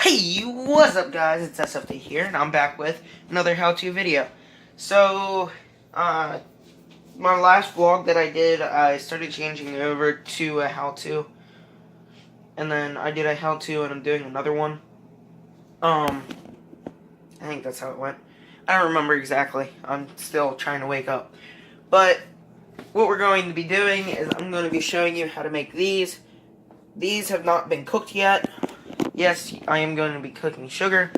Hey, what's up guys, it's SFD here, and I'm back with another how-to video. So, my last vlog that I did, I started changing over to a how-to, and then I did a how-to and I'm doing another one. I think that's how it went. I don't remember exactly, I'm still trying to wake up. But, what we're going to be doing is I'm going to be showing you how to make these. These have not been cooked yet. Yes, I am going to be cooking sugar.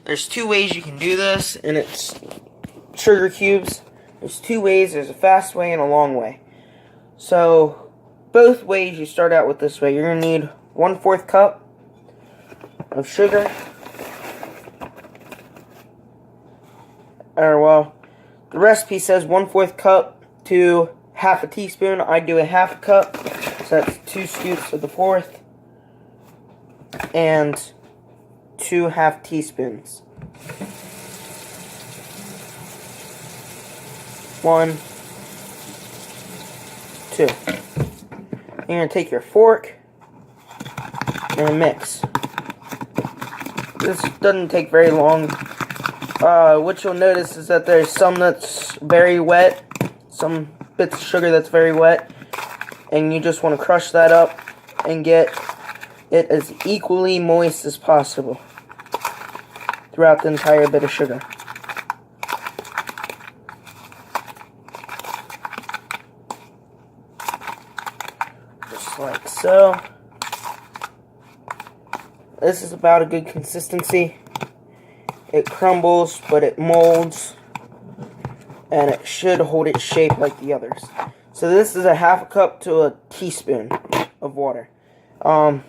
There's two ways you can do this, and it's sugar cubes. There's two ways. There's a fast way and a long way. So, both ways you start out with this way. You're going to need 1/4 cup of sugar. Or, well, the recipe says 1/4 cup to half a teaspoon. I do a half a cup, so that's 2 scoops of the 1/4. And 2 half teaspoons. 1, 2. You're going to take your fork and mix. This doesn't take very long. What you'll notice is that there's some that's very wet, some bits of sugar that's very wet, and you just want to crush that up and get it as equally moist as possible throughout the entire bit of sugar. Just like so. This is about a good consistency. It crumbles, but it molds, and it should hold its shape like the others. So this is a half a cup to a teaspoon of water.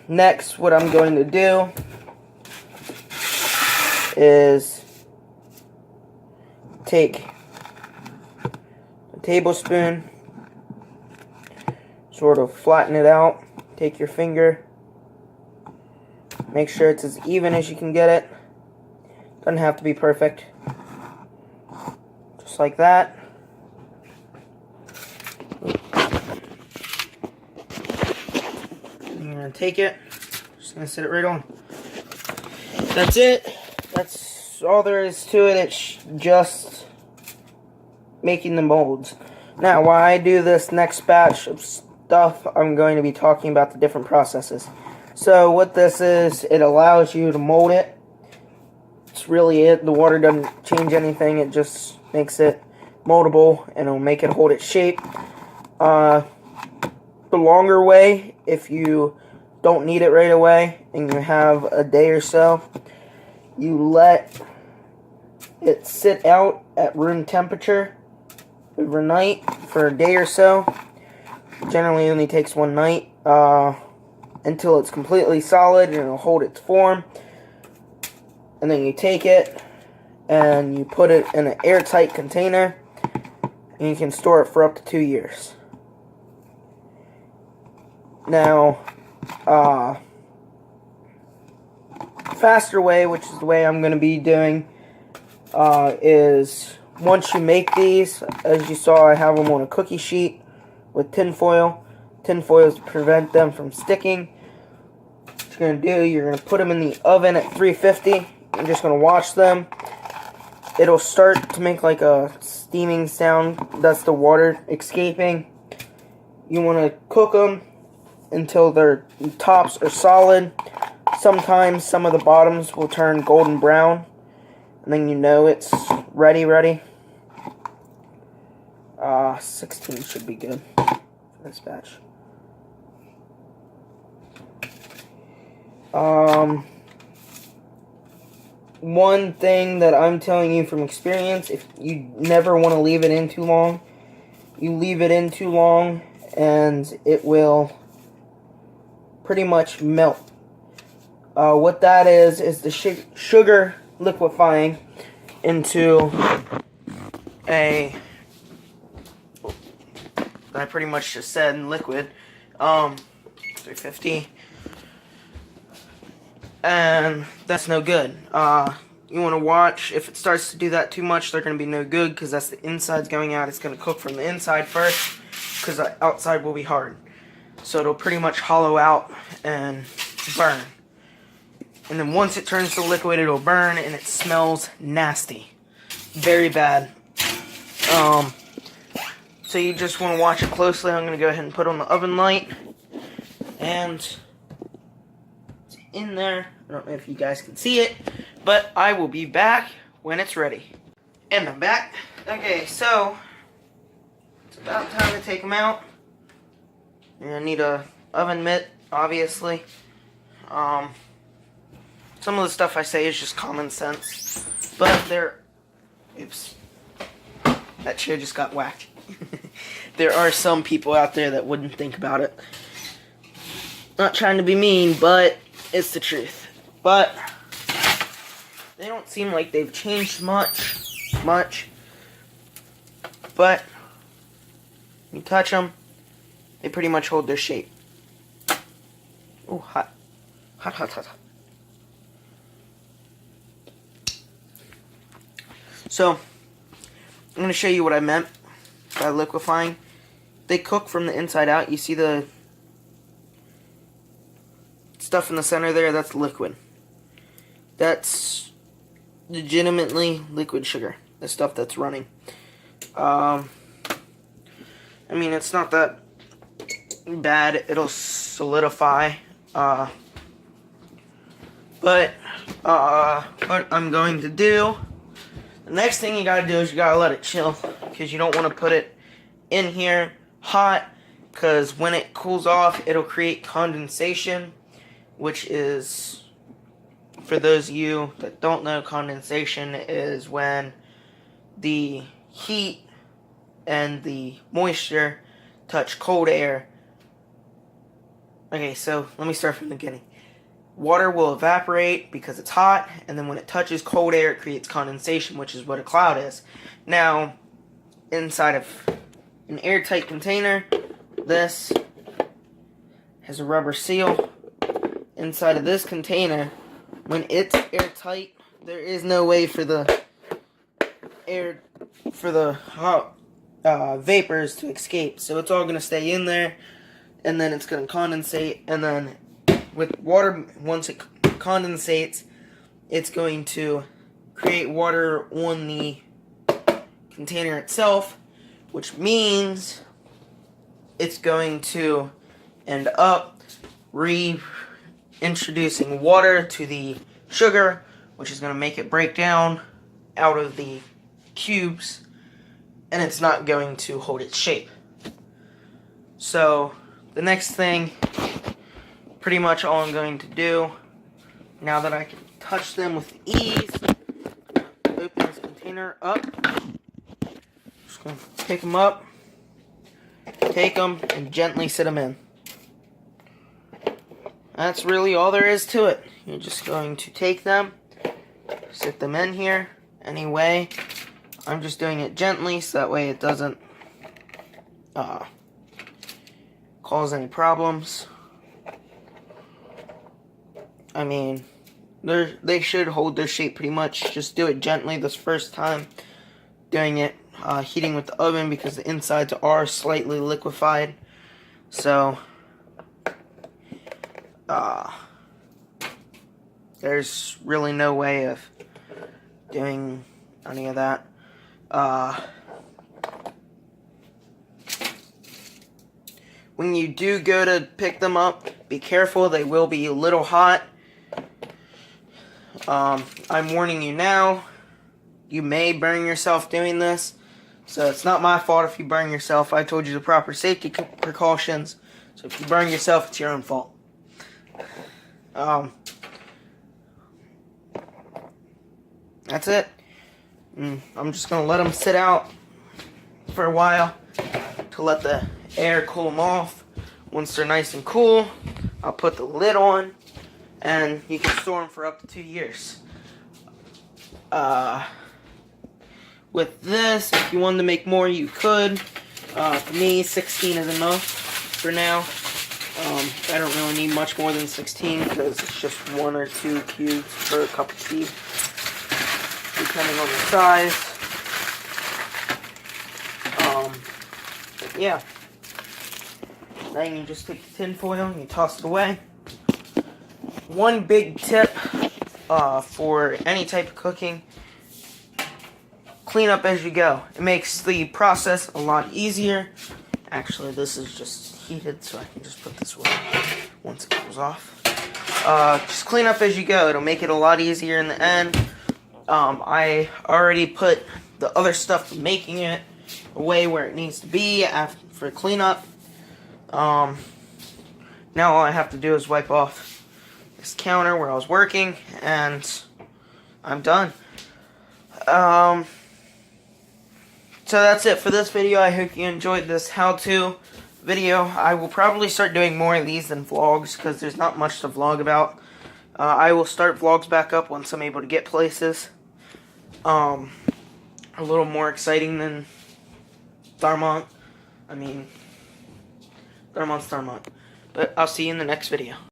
Next, what I'm going to do is take a tablespoon, sort of flatten it out, take your finger, make sure it's as even as you can get it. Doesn't have to be perfect. Just like that. I'm going to take it, just going to set it right on. That's it. That's all there is to it. It's just making the molds. Now, while I do this next batch of stuff, I'm going to be talking about the different processes. So, what this is, it allows you to mold it. It's really it. The water doesn't change anything. It just makes it moldable, and it'll make it hold its shape. The longer way, if you don't need it right away and you have a day or so, you let it sit out at room temperature overnight for a day or so. Generally only takes one night until it's completely solid and it'll hold its form. And then you take it and you put it in an airtight container, and you can store it for up to 2 years. Now, faster way, which is the way I'm going to be doing, is once you make these, as you saw, I have them on a cookie sheet with tin foil. Tin foil is to prevent them from sticking. What you're going to do, you're going to put them in the oven at 350. I'm just going to watch them. It'll start to make like a steaming sound. That's the water escaping. You want to cook them until their tops are solid. Sometimes some of the bottoms will turn golden brown, and then you know it's ready. 16 should be good for this batch. One thing that I'm telling you from experience, if you never want to leave it in too long, you leave it in too long and it will pretty much melt. What that is the sugar liquefying into a, I pretty much just said liquid, 350. And that's no good. You want to watch. If it starts to do that too much, they're going to be no good, because that's the inside's going out. It's going to cook from the inside first, because the outside will be hard. So it'll pretty much hollow out and burn. And then once it turns to liquid, it'll burn, and it smells nasty. Very bad. So you just want to watch it closely. I'm going to go ahead and put on the oven light. And it's in there. I don't know if you guys can see it, but I will be back when it's ready. And I'm back. Okay, so it's about time to take them out. You're going to need a oven mitt, obviously. Some of the stuff I say is just common sense, but oops, that chair just got whacked. There are some people out there that wouldn't think about it. Not trying to be mean, but it's the truth. But they don't seem like they've changed much. But you touch them, they pretty much hold their shape. Oh, hot. Hot. So, I'm going to show you what I meant by liquefying. They cook from the inside out. You see the stuff in the center there? That's liquid. That's legitimately liquid sugar. The stuff that's running. I mean, it's not that bad. It'll solidify. But what I'm going to do, the next thing you gotta do is you gotta let it chill, because you don't want to put it in here hot, because when it cools off, it'll create condensation, which is, for those of you that don't know, condensation is when the heat and the moisture touch cold air. Okay, so let me start from the beginning. Water will evaporate because it's hot, and then when it touches cold air, it creates condensation, which is what a cloud is. Now, inside of an airtight container, this has a rubber seal. Inside of this container, when it's airtight, there is no way for the hot vapors to escape. So it's all going to stay in there, and then it's going to condensate, and then with water, once it condensates, it's going to create water on the container itself, which means it's going to end up reintroducing water to the sugar, which is going to make it break down out of the cubes, and it's not going to hold its shape. So the next thing, pretty much all I'm going to do, now that I can touch them with ease, open this container up. Just going to pick them up, take them, and gently sit them in. That's really all there is to it. You're just going to take them, sit them in here. Anyway, I'm just doing it gently so that way it doesn't cause any problems. I mean, they should hold their shape pretty much. Just do it gently this first time. Doing it, heating with the oven, because the insides are slightly liquefied. So, there's really no way of doing any of that. When you do go to pick them up, be careful. They will be a little hot. I'm warning you now, you may burn yourself doing this, so it's not my fault if you burn yourself. I told you the proper safety precautions, so if you burn yourself, it's your own fault. That's it. I'm just going to let them sit out for a while to let the air cool them off. Once they're nice and cool, I'll put the lid on, and you can store them for up to 2 years. With this, if you wanted to make more, you could. For me, 16 is enough for now. I don't really need much more than 16 because it's just 1 or 2 cubes per cup of tea, depending on the size. Yeah. Then you just take the tin foil and you toss it away. One big tip for any type of cooking. Clean up as you go. It makes the process a lot easier. Actually, this is just heated, so I can just put this away once it cools off. Just clean up as you go. It'll make it a lot easier in the end. I already put the other stuff for making it away where it needs to be for cleanup. Now all I have to do is wipe off this counter where I was working, and I'm done. So that's it for this video. I hope you enjoyed this how-to video. I will probably start doing more of these than vlogs because there's not much to vlog about. I will start vlogs back up once I'm able to get places. A little more exciting than Tharmont. I mean, Tharmont's Tharmont. But I'll see you in the next video.